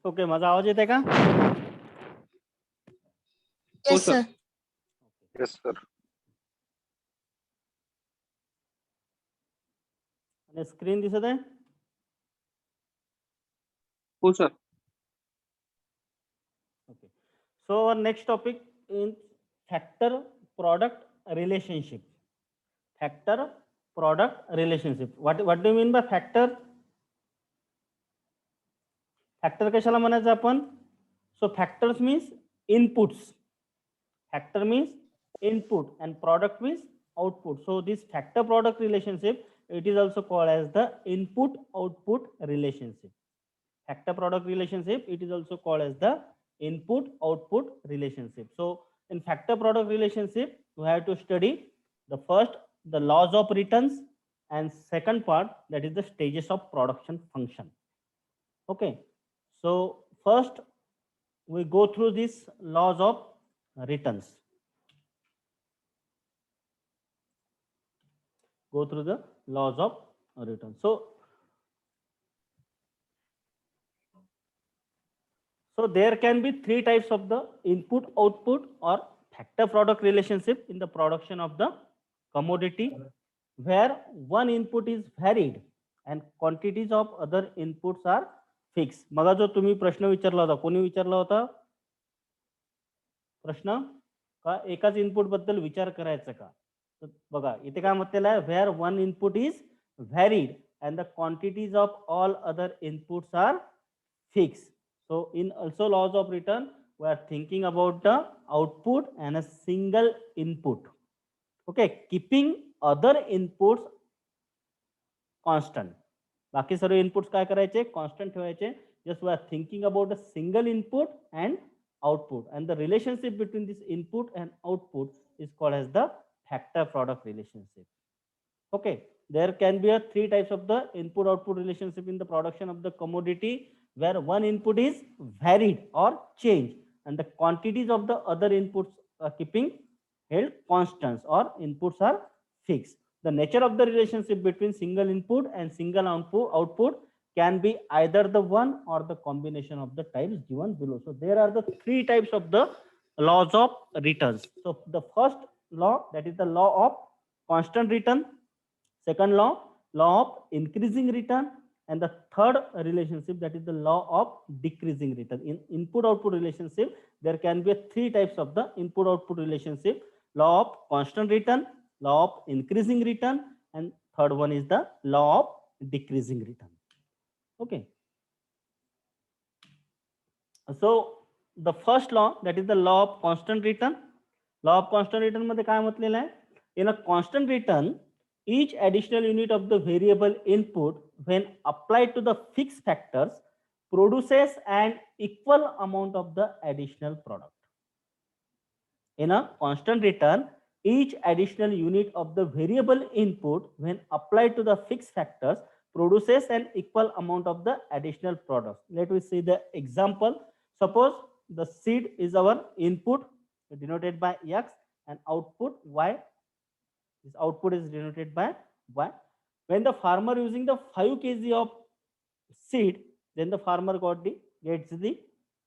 Okay, माझा आवाज येते का? हो Yes, sir. sir. Yes sir. आणि स्क्रीन दिसत आहे? हो sir. Okay. So our next topic is factor product relationship. Factor product relationship. What do you mean by factor? Factor कशाला म्हणायचं आपण? So factors means inputs. Factor means input and product means output. So this factor product relationship, it is also called as the input output relationship. Factor product relationship, it is also called as the input output relationship. So in factor product relationship, we have to study the first, the laws of returns, and second part, that is the stages of production function. Okay, so first we go through these laws of returns. Go through the laws of return. So there can be three types of the input output or factor product relationship in the production of the commodity, where one input is varied and quantities of other inputs are fixed. मगा जो तुम्ही प्रश्न विचारला होता, कोणी विचारला होता प्रश्न का एकाच इनपुट बद्दल विचार करायचा का? तर बघा इथे काय म्हटलेलं आहे, where one input is varied and the quantities of all other inputs are fixed. So in also laws of return, we are thinking about the output and a single input. Okay, keeping other inputs constant. बाकी सर्व inputs काय करायचे? Constant ठेवायचे. Just we are thinking about a single input and output, and the relationship between this input and output is called as the factor product relationship. Okay, there can be a three types of the input output relationship in the production of the commodity, where one input is varied or changed and the quantities of the other inputs are keeping held constants or inputs are fixed. The nature of the relationship between single input and single output can be either the one or the combination of the types given below. So there are the three types of the laws of returns. So the first law, that is the law of constant return. Second law, law of increasing return. And the third relationship, that is the law of decreasing return. In input output relationship, there can be three types of the input output relationship: law of constant return, law of increasing return, and third one is the law of decreasing return. Okay, so the first law, that is the law of constant return. Law of constant return मध्ये काय म्हटलेलं आहे? In a constant return, each additional unit of the variable input, when applied to the fixed factors, produces an equal amount of the additional product. In a constant return, each additional unit of the variable input, when applied to the fixed factors, produces an equal amount of the additional product. Let me see the example. Suppose the seed is our input denoted by X and output Y. This output is denoted by Y. When the farmer using the 5 kg of seed, then the farmer gets the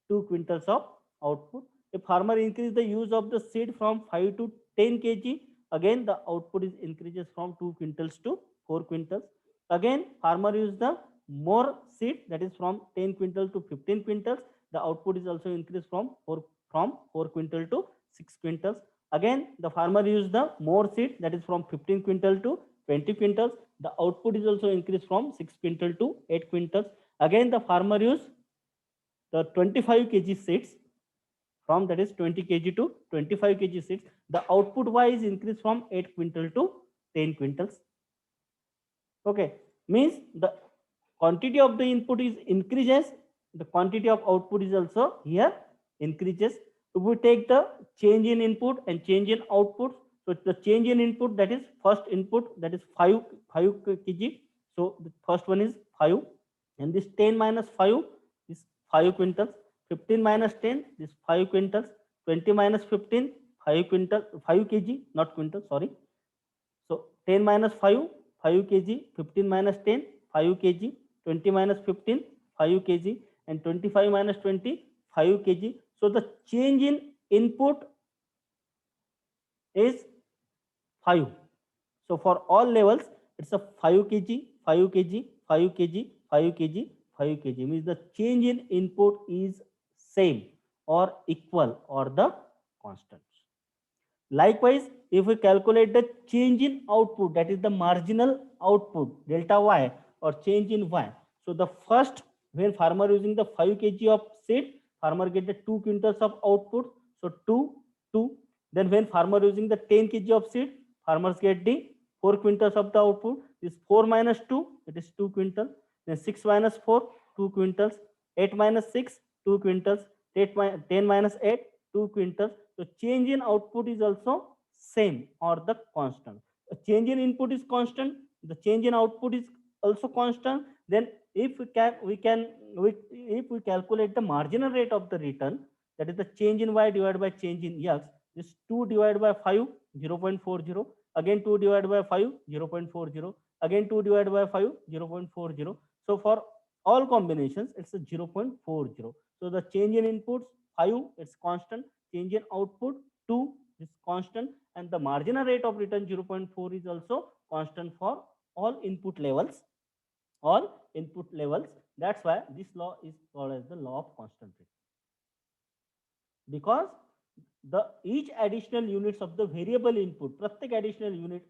2 quintals of output. If farmer increase the use of the seed from 5 to 10 kg, again the output is increases from 2 quintals to 4 quintals. Again farmer use the more seed, that is from 10 quintal to 15 quintals, the output is also increased from 4 quintal to 6 quintals. Again the farmer use the more seed, that is from 15 quintal to 20 quintals, the output is also increased from 6 quintal to 8 quintals. Again the farmer use the 25 kg seeds, from that is 20 kg to 25 kg seeds, the output Y is increased from 8 quintal to 10 quintals. Okay, means the quantity of the input is increases, the quantity of output is also here increases. If we take the change in input and change in output, so the change in input, that is first input, that is 5 kg, so the first one is 5, and this 10 minus 5 is 5 quintals, 15 minus 10 is 5 quintals, 20 minus 15 5 kg, not quintal, sorry. So 10 minus 5 kg, 15 minus 10 5 kg, 20 minus 15 5 kg, and 25 minus 20, 5 kg. So the change in input is 5. So for all levels, it's a 5 kg, 5 kg, 5 kg, 5 kg, 5 kg. Means the change in input is same or equal or the constant. Likewise, if we calculate the change in output, that is the marginal output, delta y or change in y. So the first, when farmer using the 5 kg of seed, farmer get the 2 quintals of output. So 2, 2. Then when farmer using the 10 kg of seed, farmers get the 4 quintals of the output. This 4 minus 2, it is 2 quintal. Then 6 minus 4, 2 quintals. 8 minus 6, 2 quintals. 10 minus 8, 2 quintals. So change in output is also same or the constant. A change in input is constant. The change in output is also constant. Then if if we calculate the marginal rate of the return, that is the change in y divided by change in x. This 2 divided by 5, 0.40. Again 2 divided by 5, 0.40. Again 2 divided by 5, 0.40. So for all combinations, it's a 0.40. So the change in inputs 5, it's constant. Change in output 2 is constant, and the marginal rate of return 0.4 is also constant for all input levels. All input levels. That's why this law is called as the law of constant rate. Because the each additional units of the variable input, प्रत्येक additional unit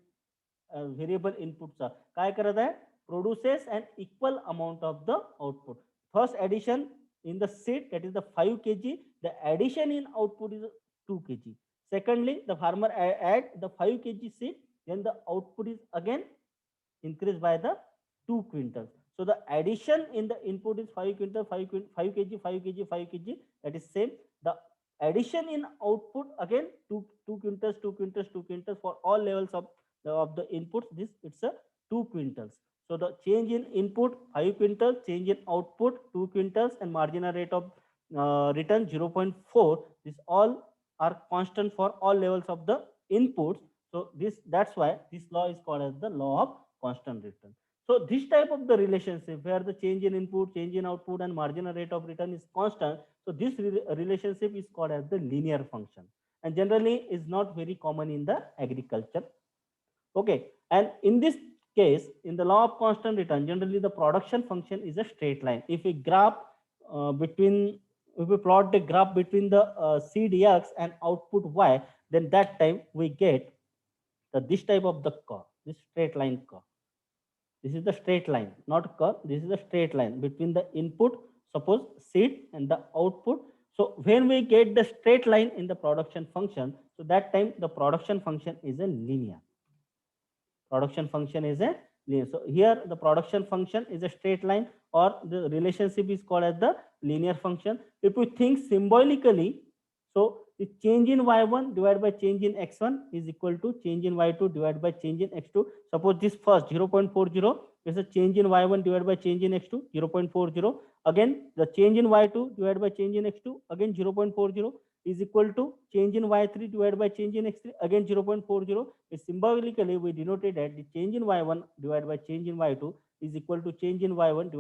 variable inputs चा काय करत आहे, produces an equal amount of the output. First addition in the seed, that is the 5 kg, the addition in output is 2 kg. Secondly, the farmer add the 5 kg seed, then the output is again increased by the 2 quintals. So the addition in the input is 5 quintal, 5 kg, 5 kg, 5 kg. That is same. The addition in output again 2 quintals, 2 quintals, 2 quintals for all levels of the inputs. This it's a 2 quintals. So the change in input 5 quintals, change in output 2 quintals, and marginal rate of return 0.4. This all are constant for all levels of the inputs. So that's why this law is called as the law of constant return. So this type of the relationship where the change in input, change in output, and marginal rate of return is constant. So this relationship is called as the linear function, and generally is not very common in the agriculture. Okay, and in this case, in the law of constant return, generally the production function is a straight line. If we plot the graph between the seed x and output y, then that time we get this type of the curve, this straight line curve. This is the straight line, not curve. This is the straight line between the input, suppose seed, and the output. So when we get the straight line in the production function, so that time the production function is a linear. Production function is a linear. So here the production function is a straight line, or the relationship is called as the linear function. If we think symbolically, so the change in y1 divided by change in x1 is equal to change in y2 divided by change in x2. Suppose this first 0.40 is a change in y1 divided by change in x2, 0.40. Again the change in y2 divided by change in x2, again 0.40, is equal to change in y3 divided by change in x3, again 0.40. Symbolically we denoted that the change in y1 divided by change in y2 is equal to change in y1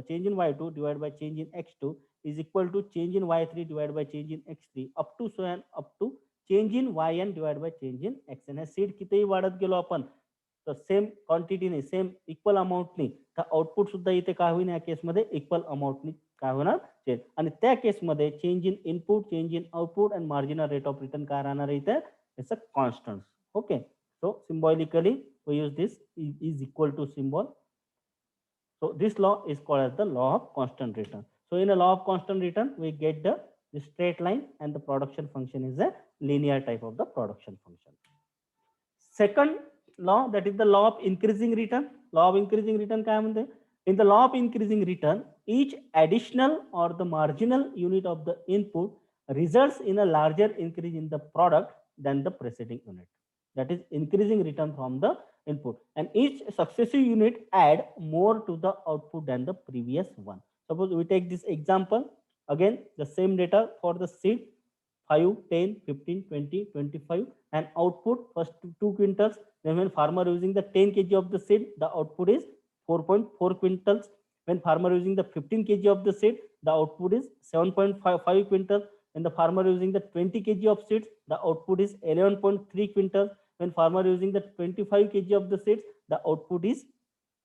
change in y2 divided by change in x2 is equal to change in y3 divided by change in x3 up to so and up to change in yn divided by change in xn. Seed कितीही वाढत गेलो आपण तर same क्वांटिटीने same equal अमाऊंटनी तर output सुद्धा इथे काय होईल या केसमध्ये इक्वल अमाऊंटनी काय होणार चेंज. आणि त्या केसमध्ये change in input, change in output and marginal rate of return काय राहणार इथे, it's a constant. Okay, so symbolically we use this is equal to symbol. So this law is called as the law of constant return. So in a law of constant return we get the straight line, and the production function is a linear type of the production function. Second law, that is the law of increasing return. Law of increasing return काय म्हणते, in the law of increasing return each additional or the marginal unit of the input results in a larger increase in the product than the preceding unit. That is increasing return from the input, and each successive unit add more to the output than the previous one. Suppose we take this example again, the same data for the seed 5, 10, 15, 20, 25, and output first 2 quintals. Then when farmer using the 10 kg of the seed, the output is 4.4 quintals. When farmer using the 15 kg of the seed, the output is 7.5 quintals. When the farmer using the 20 kg of seeds, the output is 11.3 quintals. When farmer using the 25 kg of the seeds, the output is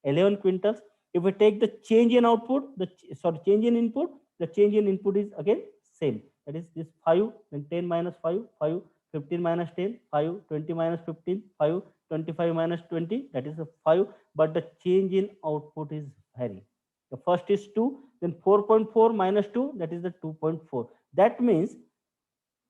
11 quintals. If we take the change in output, change in input, the change in input is again same. That is this 5, then 10 minus 5, 5, 15 minus 10, 5, 20 minus 15, 5, 25 minus 20, that is a 5, but the change in output is vary. The first is 2, then 4.4 minus 2, that is the 2.4. That means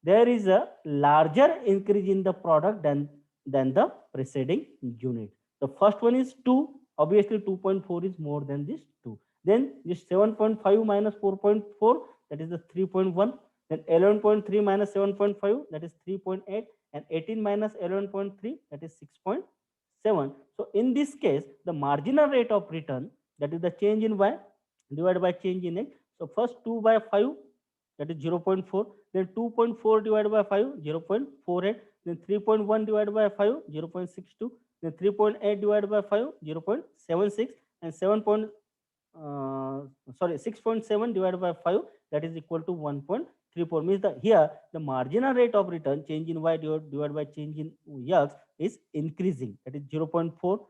there is a larger increase in the product than the preceding unit. The first one is 2, obviously 2.4 is more than this 2. Then this 7.5 minus 4.4, that is the 3.1. Then 11.3 minus 7.5, that is 3.8, and 18 minus 11.3, that is 6.7. So in this case, the marginal rate of return, that is the change in y divided by change in x. So first 2 by 5, that is 0.4. Then 2.4 divided by 5, 0.48. Then 3.1 divided by 5, 0.62. Then 3.8 divided by 5, 0.76. And 6.7 divided by 5, that is equal to 1.34. Means that here the marginal rate of return, change in y divided by change in x, is increasing. That is 0.4,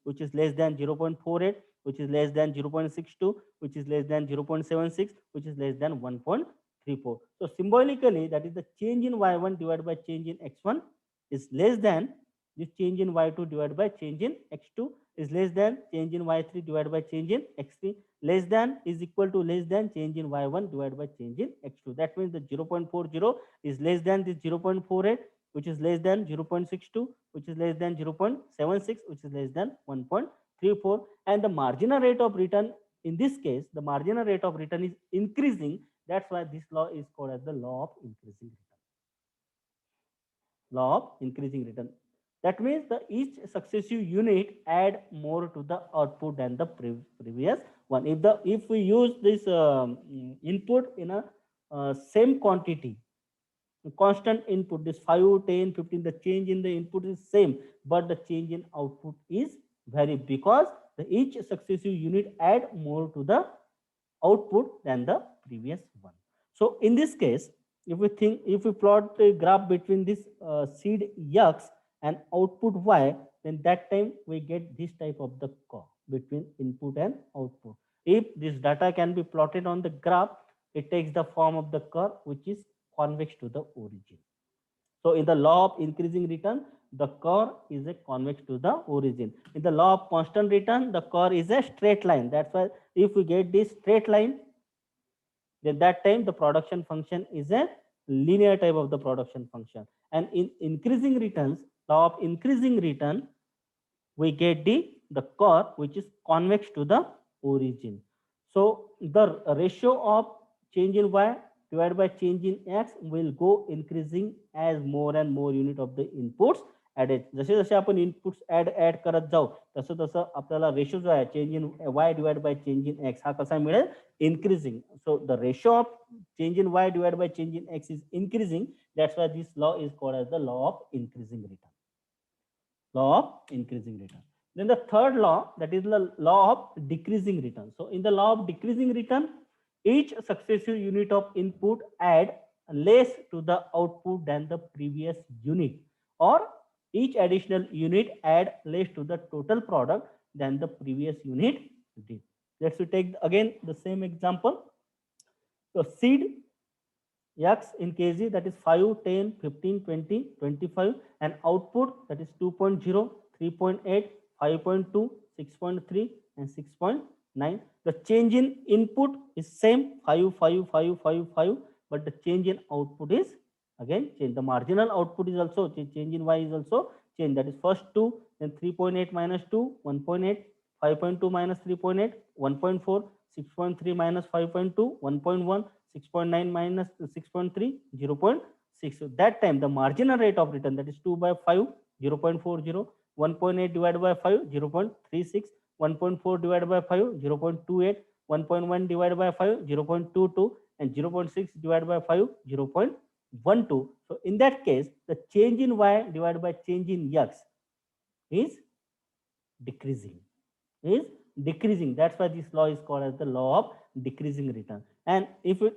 which is less than 0.48, which is less than 0.62, which is less than 0.76, which is less than 1.34. So symbolically, that is the change in y1 divided by change in x1 is less than this change in y2 divided by change in x2, is less than change in y3 divided by change in x3, less than is equal to less than change in y1 divided by change in x2. That means the 0.40 is less than this 0.48, which is less than 0.62, which is less than 0.76, which is less than 1.34. And the marginal rate of return, in this case, the marginal rate of return is increasing. That's why this law is called as the law of increasing return. Law of increasing return. That means the each successive unit add more to the output than the previous one. If we use this input in a same quantity, constant input, this 5, 10, 15, the change in the input is same, but the change in output is vary, because each successive unit add more to the output than the previous one. So in this case, if we plot a graph between this seed x and output y, then that time we get this type of the curve between input and output. If this data can be plotted on the graph, it takes the form of the curve which is convex to the origin. So in the law of increasing return, the curve is a convex to the origin. In the law of constant return, the curve is a straight line. That's why if we get this straight line, then that time the production function is a linear type of the production function. And in increasing returns, law of increasing return, we get the curve which is convex to the origin. So the ratio of change in y divided by change in x will go increasing as more and more unit of the inputs added. जसे जसे आपण inputs add करत जाऊ तसं तसं आपल्याला ratio जो आहे change in y divide by change in x हा कसा मिळेल, increasing. So the ratio of change in y divided by change in x is increasing. That's why this law is called as the law of increasing return. Law of increasing return. Then the third law, that is the law of decreasing return. So in the law of decreasing return, each successive unit of input add less to the output than the previous unit, or each additional unit add less to the total product than the previous unit did. Let's take again the same example. So seed x in kg, that is 5, 10, 15, 20, 25, and output, that is 2.0, 3.8, 5.2, 6.3, and 6.9. The change in input is same, 5, 5, 5, 5, 5, but the change in output is again change. The marginal output is also change in y is also change. That is first 2, then 3.8 minus 2, 1.8, 5.2 minus 3.8, 1.4, 6.3 minus 5.2, 1.1, 6.9 minus 6.3, 0.6. So that time the marginal rate of return, that is 2 by 5, 0.40, 1.8 divided by 5, 0.36, 1.4 divided by 5, 0.28, 1.1 divided by 5, 0.22, and 0.6 divided by 5, 0.12. So in that case, the change in y divided by change in x is decreasing. That's why this law is called as the law of decreasing return. and if it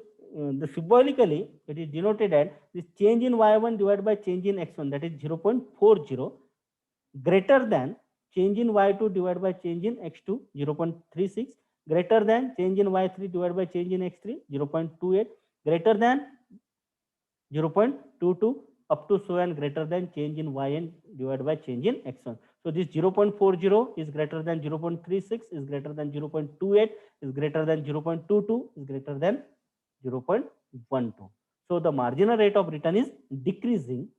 the symbolically it is denoted as this change in y1 divided by change in x1, that is 0.40, greater than change in y2 divided by change in x2, 0.36, greater than change in y3 divided by change in x3, 0.28, greater than 0.22, up to so and greater than change in yn divided by change in x1. So this 0.40 is greater than 0.36, is greater than 0.28, is greater than 0.22, is greater than 0.12. So the marginal rate of return is decreasing.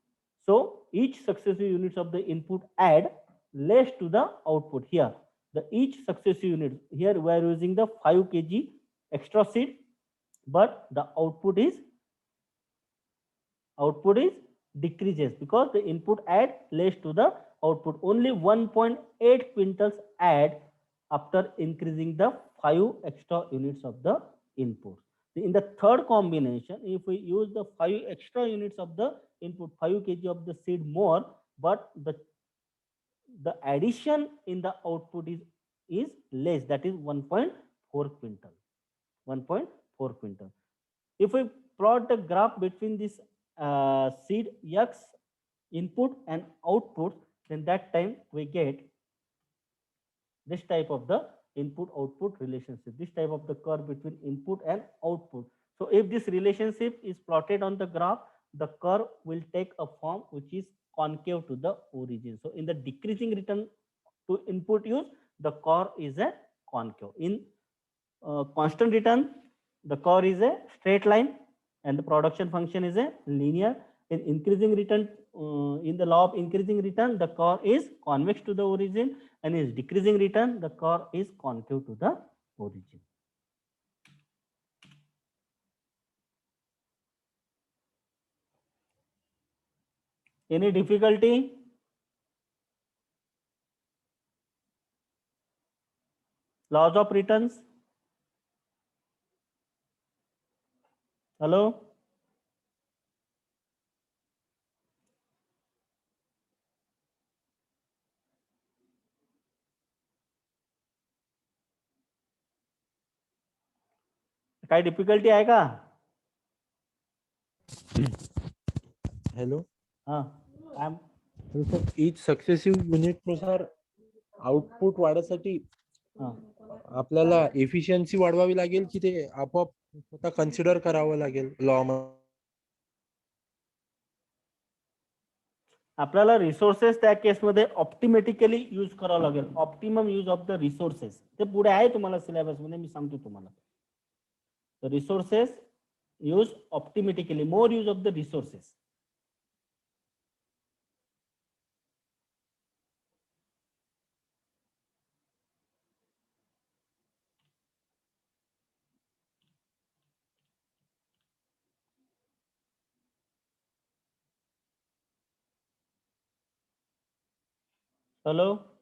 So each successive units of the input add less to the output. Here the each successive unit, here we are using the 5 kg extra seed, but the output is decreases because the input add less to the output. Only 1.8 quintals add after increasing the 5 extra units of the input. In the third combination, if we use the 5 extra units of the input, 5 kg of the seed more, but the addition in the output is less, that is 1.4 quintal. 1.4 quintal. If we plot the graph between this seed x input and output, then that time we get this type of the input output relationship, this type of the curve between input and output. So if this relationship is plotted on the graph, the curve will take a form which is concave to the origin. So in the decreasing return to input use, the curve is a concave. In constant return, the curve is a straight line and the production function is a linear. In increasing return, in the law of increasing return, the curve is convex to the origin, and in decreasing return, the curve is concave to the origin. Any difficulty? Laws of returns? Hello? काय difficulty आहे का? Hello हा, sir etch successive unit नुसार output वाढण्यासाठी हा. आपल्याला efficiency वाढवावी लागेल की ते आपोआप स्वतः कन्सिडर करावं लागेल लॉ आपल्याला रिसोर्सेस त्या केसमध्ये ऑप्टिमॅटिकली यूज करावं लागेल. Optimum use of the resources ते पुढे आहे तुम्हाला सिलेबस मध्ये, मी सांगतो तुम्हाला. रिसोर्सेस यूज ऑप्टिमॅटिकली, more use of the resources. Hello?